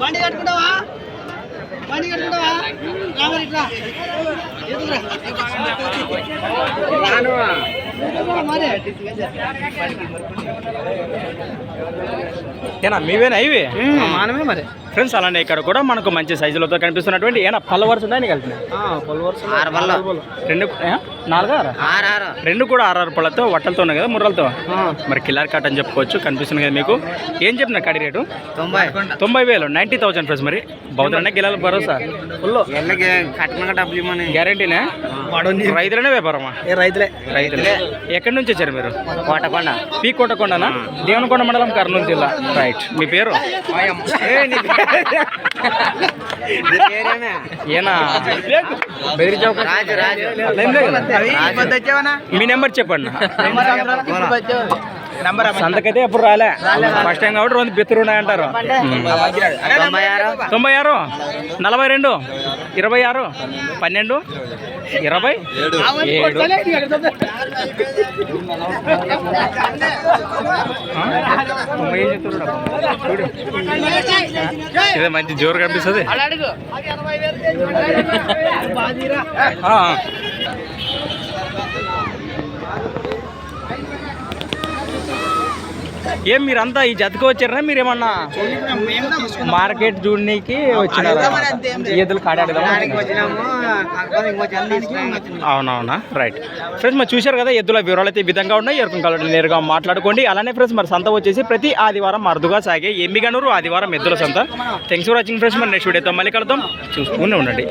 బండి కట్టుకుంటావా ఏనా మీవేనా ఇవి మానమే మరి ఫ్రెండ్స్. అలానే ఇక్కడ కూడా మనకు మంచి సైజులతో కనిపిస్తున్నటువంటి ఏనా పళ్ళ వరుస ఉన్నాయని కలిపినాయి రెండు రెండు కూడా 6 పళ్ళతో వట్టలతో ఉన్నాయి కదా ముర్రలతో. మరి కిల్లర్ కాట్ అని చెప్పుకోవచ్చు. కనిపిస్తుంది కదా మీకు. ఏం చెప్పిన కడి రేటు 90,000 90,000 ఫ్రెండ్స్. మరి బౌద్ధనే గిలాల భరోసా ఫుల్ గ్యారంటీనే. రైతులనే వ్యాపారమా? రైతులే. ఎక్కడి నుంచి వచ్చారు మీరు? కోటకొండ. పీ కోటకొండనా? దేవనకొండ మండలం, కర్నూలు జిల్లా. రైట్. మీ పేరు? ఏనా మీ నెంబర్ చెప్పండి. సంతకైతే ఎప్పుడు రాలే, ఫస్ట్ టైం కాబట్టి 2 బెత్తులు ఉన్నాయంటారు. 96 42 26 12 27. ఇదే మంచి జోరు కనిపిస్తుంది. ఏం మీరంతా ఈ జతకు వచ్చారా? మీరేమన్నా మార్కెట్ చూడడానికి వచ్చినారా? ఎద్దులు కాడాడదామా? అవునవునా, రైట్ ఫ్రెండ్స్. మరి చూశారు కదా ఎద్దుల వివరాలు అయితే ఈ విధంగా ఉన్నాయి. ఎవరికి కావాలంటే నేరుగా మాట్లాడుకోండి. అలానే ఫ్రెండ్స్ మరి సంత వచ్చేసి ప్రతి ఆదివారం అరుదుగా సాగే ఎమ్మిగనూరు ఆదివారం ఎద్దుల సంత. Thanks for watching friends. మరి నెక్స్ట్ వీడియోతో మళ్ళీ కలుద్దాం. చూస్తూనే ఉండండి.